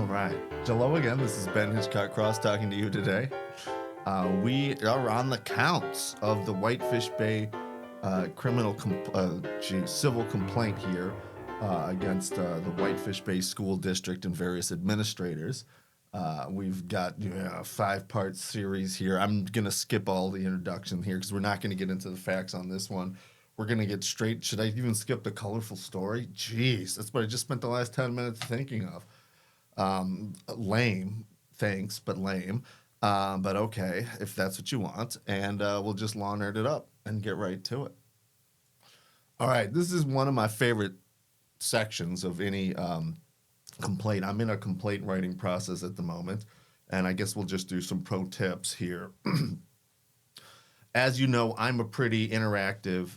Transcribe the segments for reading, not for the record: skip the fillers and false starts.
right. Hello again. This is Ben Hitchcock Cross talking to you today. We are on the counts of the Whitefish Bay civil complaint here against the Whitefish Bay School District and various administrators. We've got a 5-part series here. I'm going to skip all the introduction here because we're not going to get into the facts on this one. We're going to get straight. Should I even skip the colorful story? Jeez, that's what I just spent the last 10 minutes thinking of. Lame, thanks, but lame. But okay, if that's what you want. And we'll just law nerd it up and get right to it. All right, this is one of my favorite sections of any complaint. I'm in a complaint writing process at the moment, and I guess we'll just do some pro tips here. As you know, I'm a pretty interactive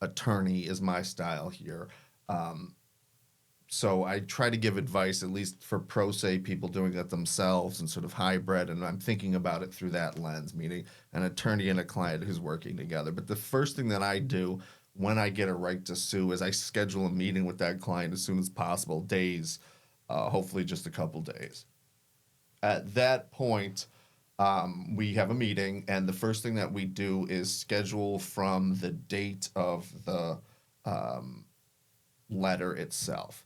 attorney is my style here. So I try to give advice, at least for pro se people doing that themselves and sort of hybrid, and I'm thinking about it through that lens, meaning an attorney and a client who's working together. But the first thing that I do when I get a right to sue is I schedule a meeting with that client as soon as possible, days, hopefully just a couple days. At that point, we have a meeting, and the first thing that we do is schedule from the date of the letter itself.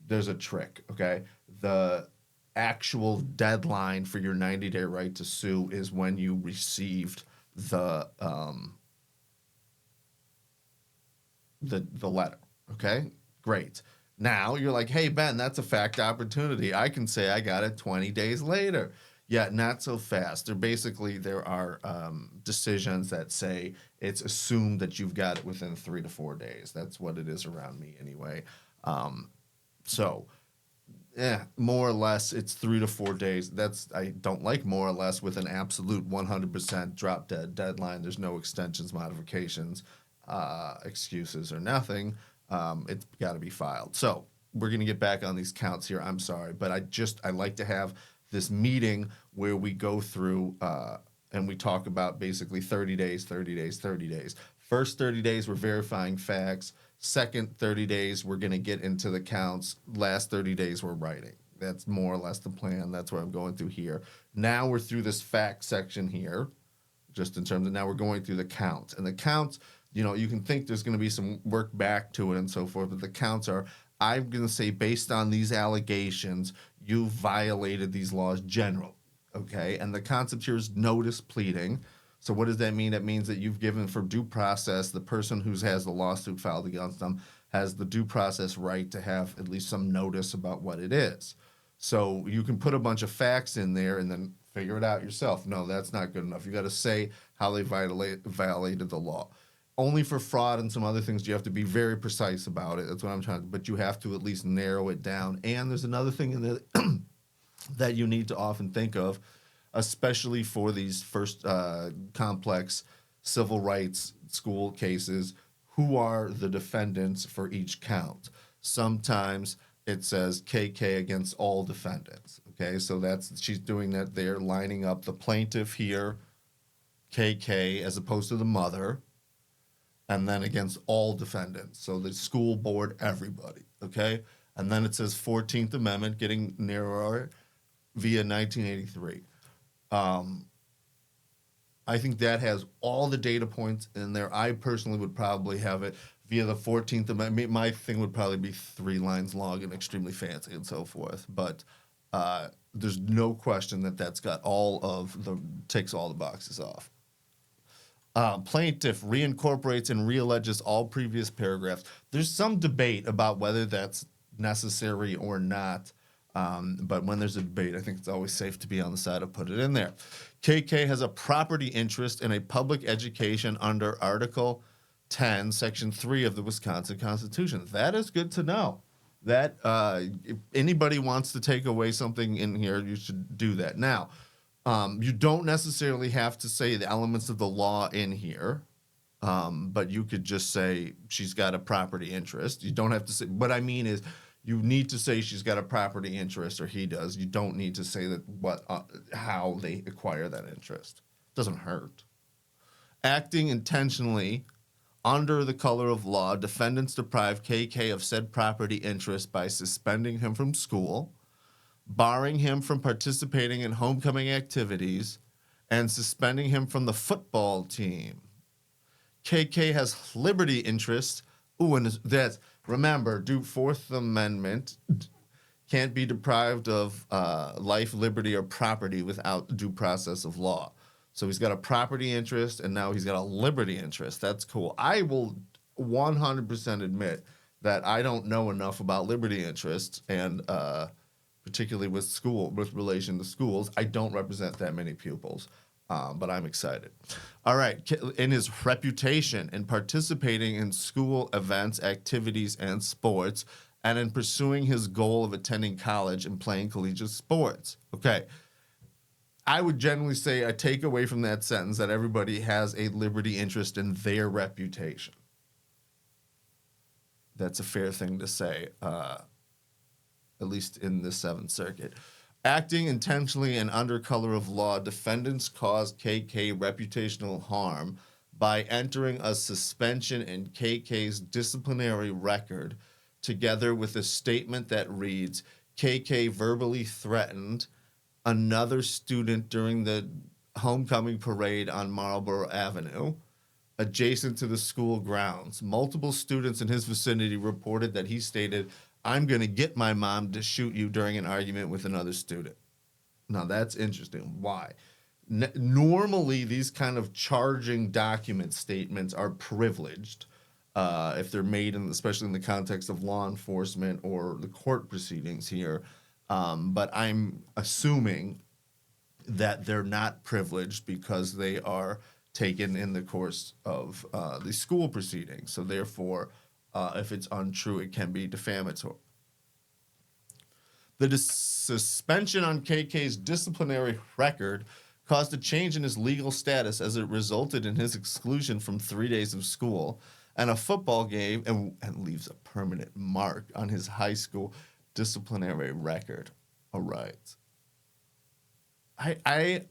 There's a trick, okay? The actual deadline for your 90-day right to sue is when you received the letter, okay? Great. Now you're like, hey, Ben, that's a fact opportunity. I can say I got it 20 days later. Yeah, not so fast. There are decisions that say it's assumed that you've got it within 3 to 4 days. That's what it is around me anyway. More or less, it's 3 to 4 days. I don't like more or less with an absolute 100% drop dead deadline. There's no extensions, modifications, excuses, or nothing. It's got to be filed. So we're going to get back on these counts here. I'm sorry, but I like to have this meeting where we go through and we talk about basically 30 days, 30 days, 30 days. First 30 days, we're verifying facts. Second 30 days, we're going to get into the counts. Last 30 days, we're writing. That's more or less the plan. That's what I'm going through here. Now we're through this fact section here, just in terms of now we're going through the counts. And the counts, you can think there's going to be some work back to it and so forth, but the counts are, I'm going to say, based on these allegations, you violated these laws generally, okay? And the concept here is notice pleading. So what does that mean? It means that you've given for due process, the person who has the lawsuit filed against them has the due process right to have at least some notice about what it is. So you can put a bunch of facts in there and then figure it out yourself. No, that's not good enough. You got to say how they violated the law. Only for fraud and some other things, you have to be very precise about it. That's what I'm trying to, but you have to at least narrow it down. And there's another thing in there that you need to often think of, especially for these first complex civil rights school cases. Who are the defendants for each count? Sometimes it says KK against all defendants. Okay, so she's doing that there, lining up the plaintiff here, KK, as opposed to the mother, and then against all defendants. So the school board, everybody, okay? And then it says 14th Amendment, getting narrower, via 1983. I think that has all the data points in there. I personally would probably have it via the 14th Amendment. My thing would probably be 3 lines long and extremely fancy and so forth. But there's no question that that's got takes all the boxes off. Plaintiff reincorporates and realleges all previous paragraphs. There's some debate about whether that's necessary or not. But when there's a debate, I think it's always safe to be on the side of put it in there. KK has a property interest in a public education under Article 10, Section 3 of the Wisconsin Constitution. That is good to know. That if anybody wants to take away something in here, you should do that. Now, you don't necessarily have to say the elements of the law in here, but you could just say she's got a property interest. You don't have to say, what I mean is, you need to say she's got a property interest, or he does. You don't need to say that how they acquire that interest. Doesn't hurt. Acting intentionally under the color of law, defendants deprive KK of said property interest by suspending him from school, barring him from participating in homecoming activities, and suspending him from the football team. KK has liberty interests. Ooh, and that's, remember, Fourth Amendment can't be deprived of life, liberty, or property without due process of law. So he's got a property interest, and now he's got a liberty interest. That's cool. I will 100% admit that I don't know enough about liberty interests, and particularly with relation to schools. I don't represent that many pupils, but I'm excited. All right, in his reputation in participating in school events, activities, and sports, and in pursuing his goal of attending college and playing collegiate sports. Okay. I would generally say I take away from that sentence that everybody has a liberty interest in their reputation. That's a fair thing to say, at least in the Seventh Circuit. Acting intentionally and under color of law, defendants caused KK reputational harm by entering a suspension in KK's disciplinary record, together with a statement that reads, KK verbally threatened another student during the homecoming parade on Marlborough Avenue, adjacent to the school grounds. Multiple students in his vicinity reported that he stated, I'm going to get my mom to shoot you during an argument with another student. Now, that's interesting. Why? Normally, these kind of charging document statements are privileged if they're made, especially in the context of law enforcement or the court proceedings here. But I'm assuming that they're not privileged because they are taken in the course of the school proceedings. So therefore, if it's untrue, it can be defamatory. The suspension on KK's disciplinary record caused a change in his legal status as it resulted in his exclusion from 3 days of school and a football game, and leaves a permanent mark on his high school disciplinary record. All right. I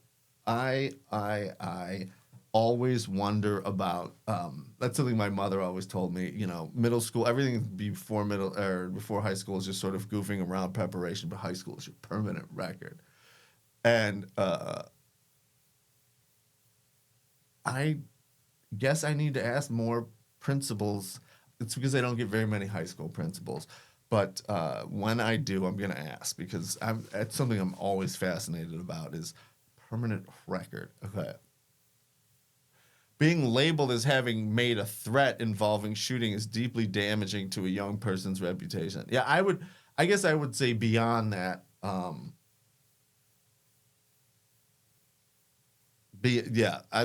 always wonder about, that's something my mother always told me, middle school, everything before high school is just sort of goofing around preparation, but high school is your permanent record. And I guess I need to ask more principals. It's because I don't get very many high school principals. But when I do, I'm going to ask, because it's something I'm always fascinated about is permanent record. Okay. Being labeled as having made a threat involving shooting is deeply damaging to a young person's reputation. Yeah, I guess I would say beyond that. I'm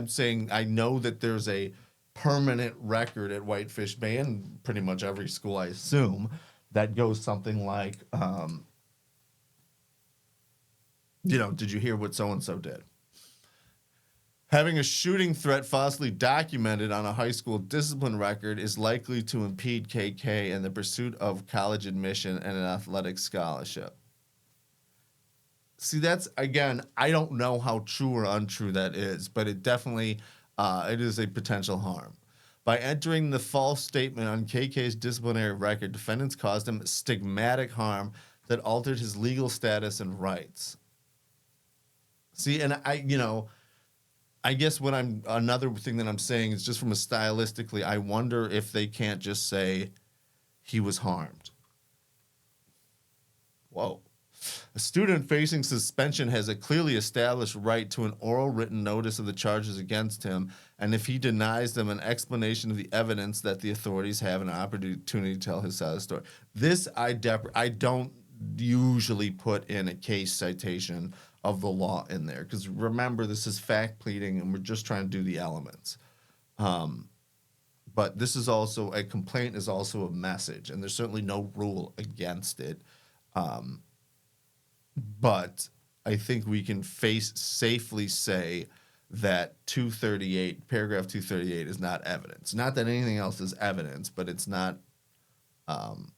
saying I know that there's a permanent record at Whitefish Bay and pretty much every school, I assume, that goes something like, did you hear what so-and-so did? Having a shooting threat falsely documented on a high school discipline record is likely to impede KK in the pursuit of college admission and an athletic scholarship. See, that's, again, I don't know how true or untrue that is, but it definitely, it is a potential harm. By entering the false statement on KK's disciplinary record, defendants caused him stigmatic harm that altered his legal status and rights. See, and I guess another thing that I'm saying is just from a stylistically, I wonder if they can't just say he was harmed. Whoa. A student facing suspension has a clearly established right to an oral written notice of the charges against him, and if he denies them, an explanation of the evidence that the authorities have an opportunity to tell his side of the story. This I don't usually put in a case citation of the law in there, because remember, this is fact pleading and we're just trying to do the elements. But this is also, a complaint is also a message, and there's certainly no rule against it. But I think we can safely say that paragraph 238 is not evidence. Not that anything else is evidence, but it's not. And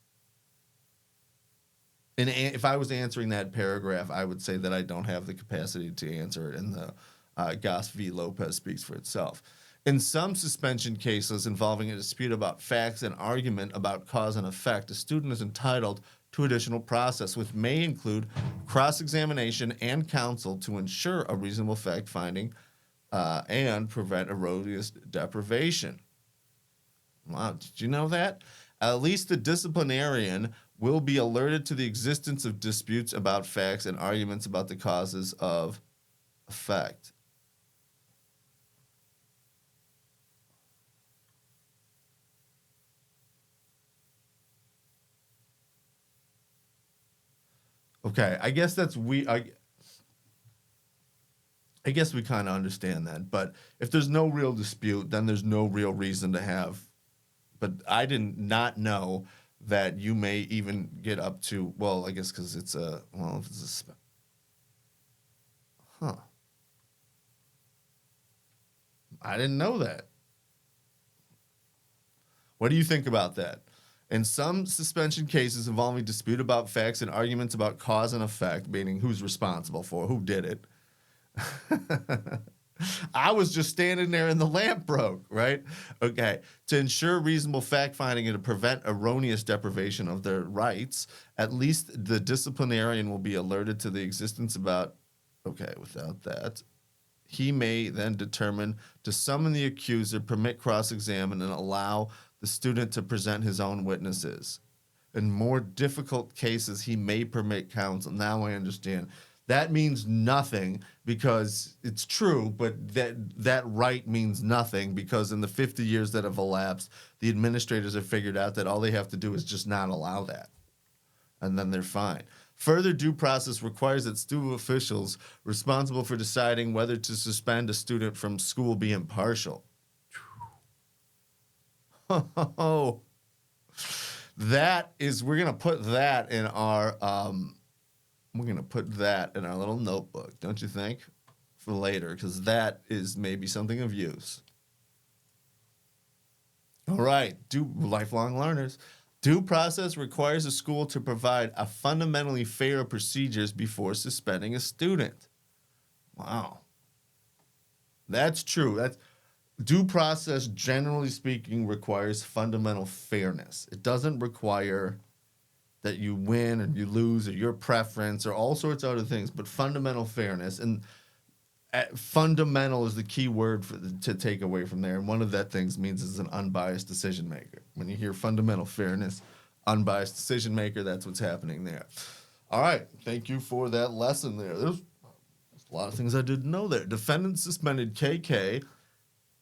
if I was answering that paragraph, I would say that I don't have the capacity to answer it, and the Goss v. Lopez speaks for itself. In some suspension cases involving a dispute about facts and argument about cause and effect, a student is entitled to additional process, which may include cross-examination and counsel to ensure a reasonable fact-finding and prevent erroneous deprivation. Wow, did you know that? At least the disciplinarian will be alerted to the existence of disputes about facts and arguments about the causes of effect. Okay, I guess that's I guess we kind of understand that, but if there's no real dispute, then there's no real reason to have. But I did not know that you may even get up to, well, I guess because it's a, well, if it's a, huh. I didn't know that. What do you think about that? In some suspension cases involving dispute about facts and arguments about cause and effect, meaning who's responsible for, who did it, I was just standing there and the lamp broke, right? Okay. To ensure reasonable fact-finding and to prevent erroneous deprivation of their rights, at least the disciplinarian will be alerted to the existence about, okay, without that, he may then determine to summon the accuser, permit cross-examine, and allow the student to present his own witnesses. In more difficult cases, he may permit counsel. Now I understand. That means nothing because it's true, but that right means nothing because in the 50 years that have elapsed, the administrators have figured out that all they have to do is just not allow that, and then they're fine. Further due process requires that student officials responsible for deciding whether to suspend a student from school be impartial. Oh, that is, we're going to put that in our... we're going to put that in our little notebook, don't you think? For later, because that is maybe something of use. All right, lifelong learners. Due process requires a school to provide a fundamentally fair procedures before suspending a student. Wow. That's true. Due process, generally speaking, requires fundamental fairness. It doesn't require that you win or you lose or your preference or all sorts of other things, but fundamental fairness. And fundamental is the key word to take away from there. And one of that things means is an unbiased decision maker. When you hear fundamental fairness, unbiased decision maker, that's what's happening there. All right. Thank you for that lesson there. There's a lot of things I didn't know there. Defendant suspended KK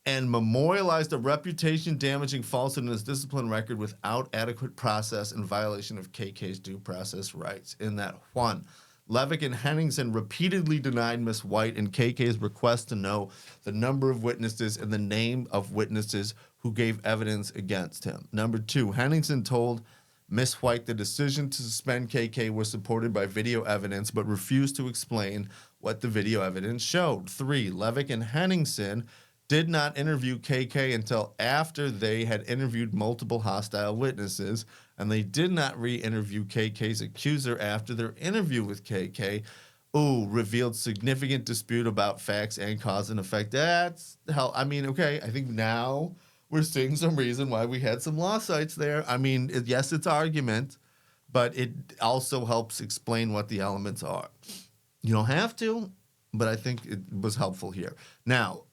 and memorialized a reputation-damaging falsehood in his discipline record without adequate process in violation of KK's due process rights. In that, one, Levek and Henningsen repeatedly denied Ms. White and KK's request to know the number of witnesses and the name of witnesses who gave evidence against him. Number two, Henningsen told Ms. White the decision to suspend KK was supported by video evidence but refused to explain what the video evidence showed. Three, Levek and Henningsen did not interview KK until after they had interviewed multiple hostile witnesses, and they did not re-interview KK's accuser after their interview with KK. Revealed significant dispute about facts and cause and effect. That's hell. I mean, okay, I think now we're seeing some reason why we had some law sites there. I mean, yes, it's argument, but it also helps explain what the elements are. You don't have to, but I think it was helpful here. Now,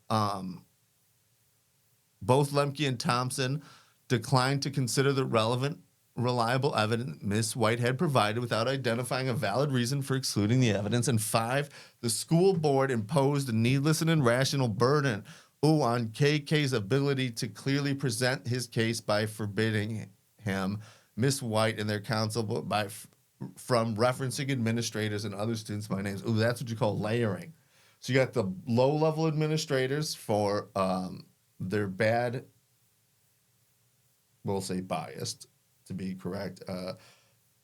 both Lemke and Thomsen declined to consider the relevant, reliable evidence Ms. White had provided without identifying a valid reason for excluding the evidence. And five, the school board imposed a needless and irrational burden on KK's ability to clearly present his case by forbidding him, Ms. White, and their counsel from referencing administrators and other students by names. That's what you call layering. So you got the low-level administrators for their bad, we'll say biased, to be correct,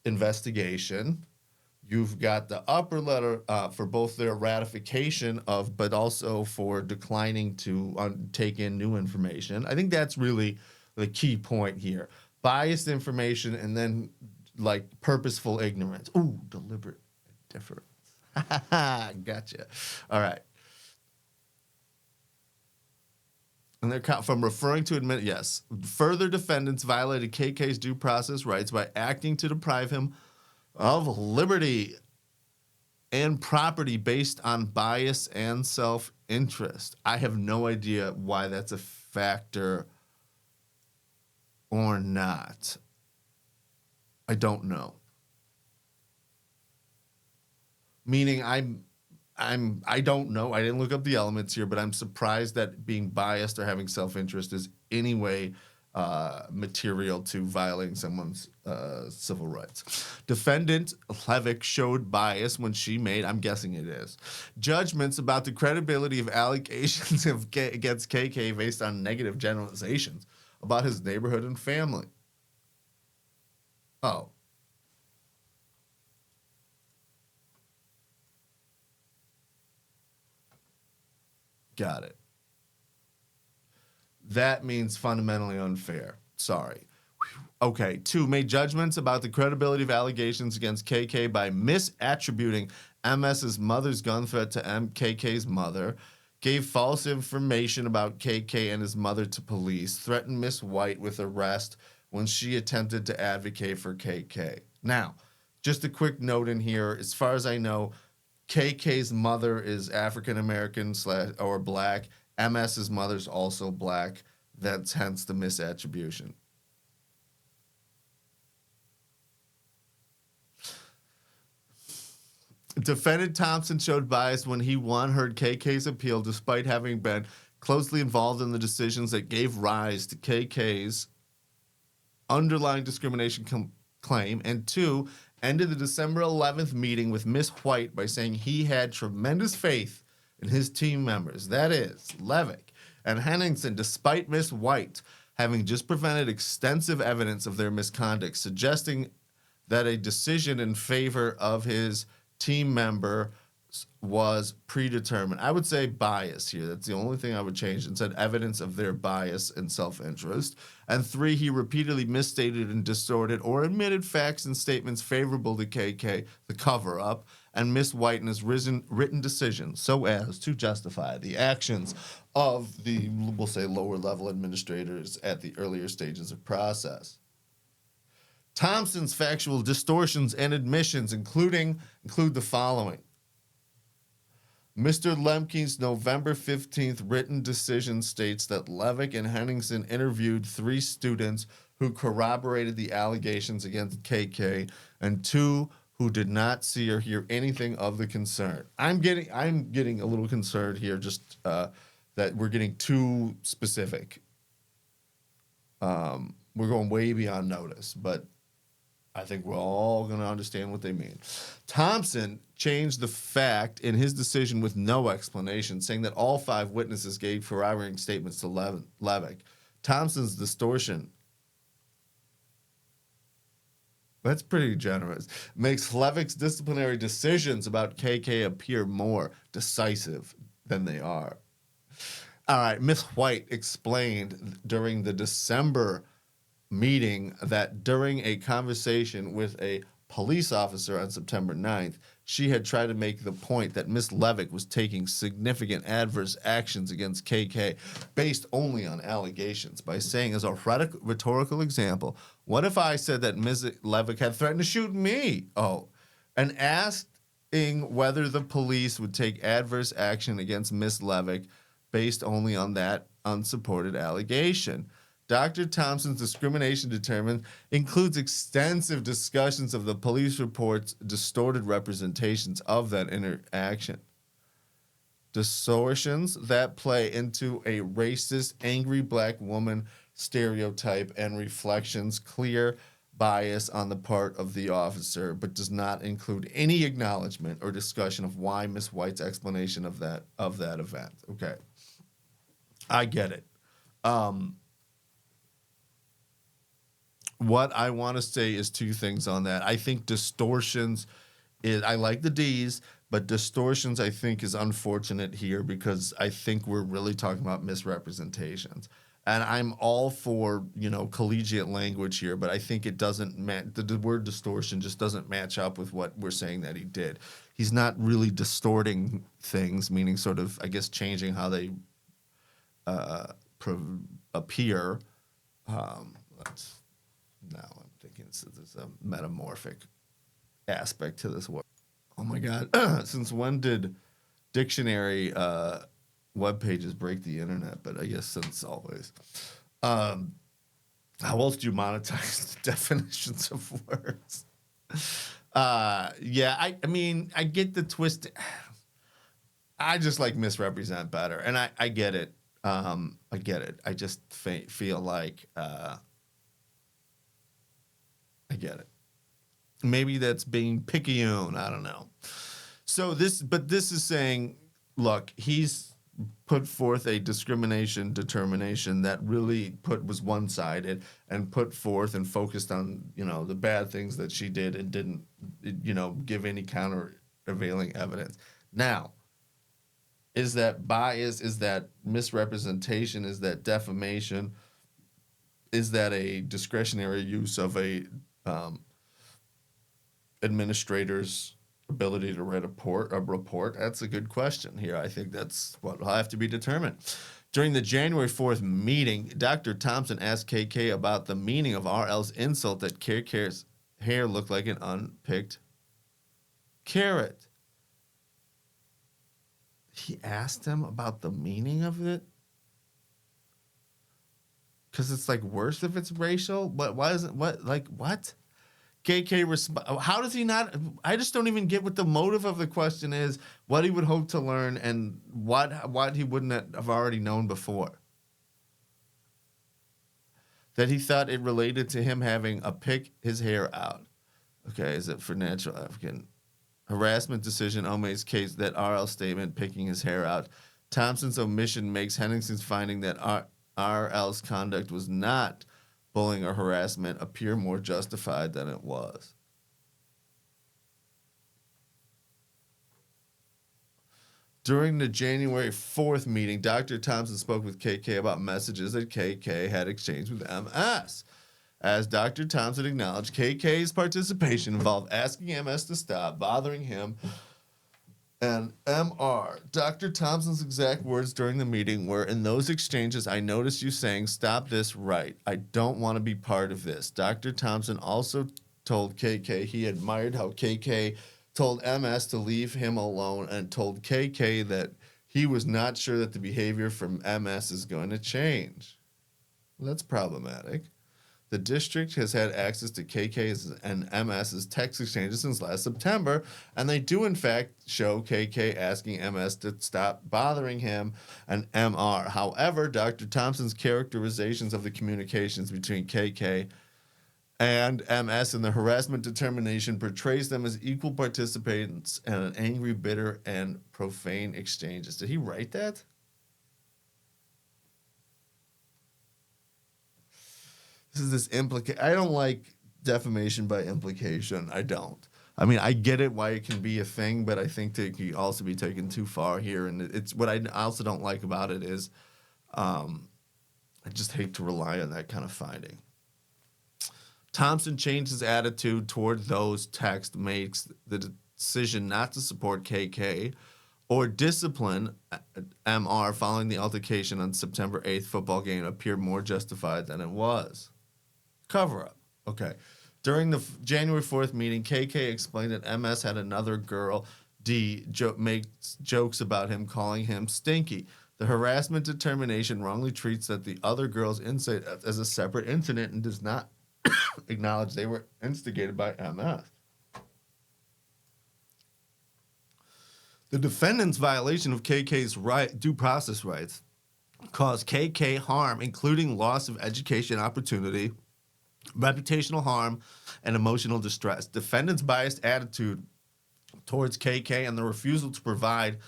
investigation. You've got the upper letter for both their ratification of, but also for declining to take in new information. I think that's really the key point here. Biased information and then like purposeful ignorance. Deliberate indifference. Gotcha. All right. And they're from referring to admit, yes. Further defendants violated KK's due process rights by acting to deprive him of liberty and property based on bias and self-interest. I have no idea why that's a factor or not. I don't know. Meaning I don't know. I didn't look up the elements here, but I'm surprised that being biased or having self-interest is any way material to violating someone's civil rights. Defendant Levek showed bias when she made, I'm guessing it is, judgments about the credibility of allegations against KK based on negative generalizations about his neighborhood and family. Oh. Got it. That means fundamentally unfair. Sorry. Okay. 2, made judgments about the credibility of allegations against KK by misattributing MS's mother's gun threat to KK's mother, gave false information about KK and his mother to police, threatened Miss White with arrest when she attempted to advocate for KK. Now, just a quick note in here, as far as I know, KK's mother is African American or black. MS's mother's also black. That's hence the misattribution. Defendant Thomsen showed bias when he heard KK's appeal despite having been closely involved in the decisions that gave rise to KK's underlying discrimination claim, and 2, ended the December 11th meeting with Miss White by saying he had tremendous faith in his team members, that is, Levek and Henningsen, despite Miss White having just presented extensive evidence of their misconduct, suggesting that a decision in favor of his team member was predetermined. I would say bias here. That's the only thing I would change, and said evidence of their bias and self-interest. And 3, he repeatedly misstated and distorted or omitted facts and statements favorable to KK, the cover-up, and Miss White in his written decision so as to justify the actions of the, we'll say, lower-level administrators at the earlier stages of process. Thomsen's factual distortions and admissions include the following. Mr. Lemke's November 15th written decision states that Levek and Henningsen interviewed 3 students who corroborated the allegations against KK and 2 who did not see or hear anything of the concern. I'm getting a little concerned here, just that we're getting too specific. We're going way beyond notice, but I think we're all going to understand what they mean. Thomsen changed the fact in his decision with no explanation, saying that all 5 witnesses gave corroborating statements to Levek. Thomsen's distortion, that's pretty generous, makes Levek's disciplinary decisions about KK appear more decisive than they are. All right, Miss White explained during the December meeting that during a conversation with a police officer on September 9th, she had tried to make the point that Miss Levek was taking significant adverse actions against KK based only on allegations by saying, as a rhetorical example, what if I said that Ms. Levek had threatened to shoot me? Oh, and asking whether the police would take adverse action against Miss Levek based only on that unsupported allegation. Dr. Thomsen's discrimination determined includes extensive discussions of the police report's distorted representations of that interaction. Distortions that play into a racist, angry black woman stereotype and reflections clear bias on the part of the officer, but does not include any acknowledgement or discussion of why Miss White's explanation of that event. Okay. I get it. What I want to say is 2 things on that. I think distortions I like the D's, but distortions I think is unfortunate here because I think we're really talking about misrepresentations. And I'm all for, collegiate language here, but I think it doesn't the word distortion just doesn't match up with what we're saying that he did. He's not really distorting things, meaning sort of, I guess, changing how they appear. Now I'm thinking it's a metamorphic aspect to this word. Oh my God. Since when did dictionary web pages break the internet? But I guess since always. How else do you monetize the definitions of words? Yeah, I mean, I get the twist. I just like misrepresent better, and I get it. I get it. I just feel like I get it. Maybe that's being picayune. I don't know. So this is saying, look, he's put forth a discrimination determination that really was one-sided and put forth and focused on, the bad things that she did and didn't, give any countervailing evidence. Now, is that bias? Is that misrepresentation? Is that defamation? Is that a discretionary use of a administrator's ability to write a report? That's a good question here. I think that's what will have to be determined. During the January 4th meeting, Dr. Thomsen asked KK about the meaning of RL's insult that KK's hair looked like an unpicked carrot. He asked him about the meaning of it? Because it's like worse if it's racial? Why isn't, what? KK how does he not? I just don't even get what the motive of the question is, what he would hope to learn, and what he wouldn't have already known before. That he thought it related to him having a pick his hair out. Okay, is it for natural African harassment decision? Ome's case that RL statement picking his hair out. Thompson's omission makes Henningsen's finding that RL's conduct was not bullying or harassment appear more justified than it was. During the January 4th meeting, Dr. Thomsen spoke with KK about messages that KK had exchanged with MS. As Dr. Thomsen acknowledged, KK's participation involved asking MS to stop bothering him and MR. Dr. Thomsen's exact words during the meeting were, "In those exchanges, I noticed you saying, 'Stop this right. I don't want to be part of this.'" Dr. Thomsen also told KK he admired how KK told MS to leave him alone and told KK that he was not sure that the behavior from MS is going to change. Well, that's problematic. The district has had access to KK's and MS's text exchanges since last September, and they do in fact show KK asking MS to stop bothering him and MR. However, Dr. Thomsen's characterizations of the communications between KK and MS in the harassment determination portrays them as equal participants in an angry, bitter, and profane exchanges. Did he write that? This is I don't like defamation by implication. I don't. I mean, I get it why it can be a thing, but I think that it can also be taken too far here. And it's what I also don't like about it is I just hate to rely on that kind of finding. Thomsen changed his attitude toward those texts, makes the decision not to support KK or discipline MR following the altercation on September 8th football game appear more justified than it was. Cover-up. Okay. During the January 4th meeting, KK explained that MS had another girl, D, makes jokes about him, calling him stinky. The harassment determination wrongly treats that the other girl's insight as a separate incident and does not acknowledge they were instigated by MS. The defendant's violation of KK's due process rights caused KK harm, including loss of education opportunity, reputational harm, and emotional distress. Defendant's biased attitude towards KK and the refusal to provide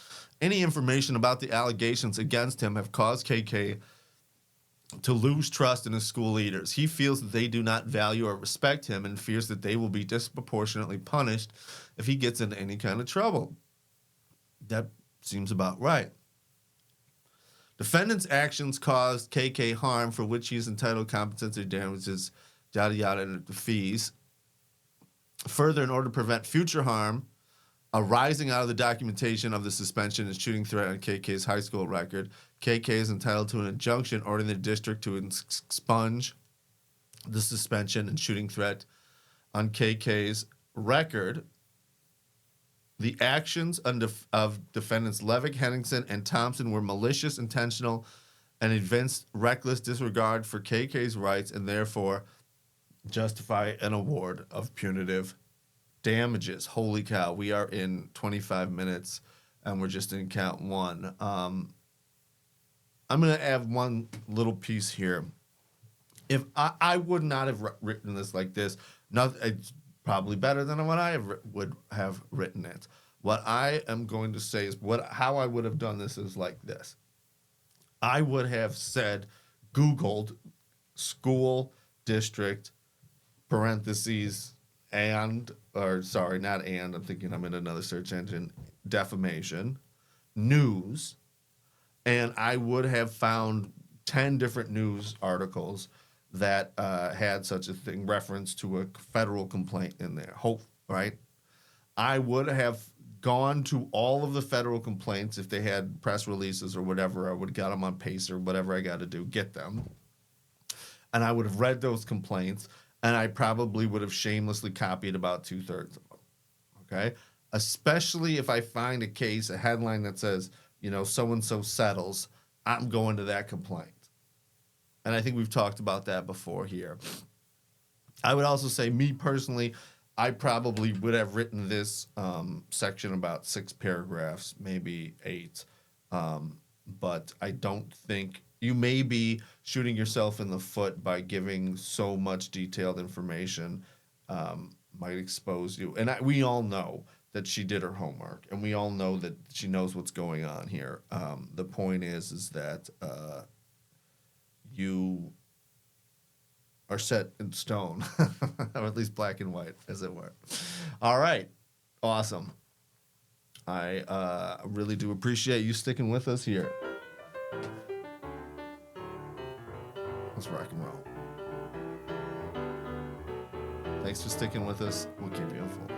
any information about the allegations against him have caused KK to lose trust in his school leaders. He feels that they do not value or respect him and fears that they will be disproportionately punished if he gets into any kind of trouble. That seems about right. Defendant's actions caused KK harm for which he is entitled to compensatory damages, yada yada, and fees. Further, in order to prevent future harm arising out of the documentation of the suspension and shooting threat on KK's high school record, KK is entitled to an injunction ordering the district to expunge the suspension and shooting threat on KK's record, the actions of defendants Levek, Henningsen, and Thomsen were malicious, intentional, and evinced reckless disregard for KK's rights and therefore justify an award of punitive damages. Holy cow, we are in 25 minutes and we're just in count one. I'm going to add one little piece here. If I would not have written this like this, it's probably better than what I would have written it. What I am going to say is how I would have done this is like this. I would have said, Googled school district parentheses I'm thinking I'm in another search engine, defamation, news, and I would have found 10 different news articles that had such a thing, reference to a federal complaint in there. Right? I would have gone to all of the federal complaints. If they had press releases or whatever, I would have got them on Pace or whatever I got to do, get them. And I would have read those complaints, and I probably would have shamelessly copied about 2/3 of them. Okay? Especially if I find a case, a headline that says, so-and-so settles, I'm going to that complaint. And I think we've talked about that before here. I would also say, me personally, I probably would have written this section about 6 paragraphs, maybe 8. But I don't think you may be shooting yourself in the foot by giving so much detailed information. Might expose you. And we all know that she did her homework, and we all know that she knows what's going on here. The point is that you are set in stone, or at least black and white, as it were. All right. Awesome. I really do appreciate you sticking with us here. Let's rock and roll. Thanks for sticking with us. We'll keep you informed.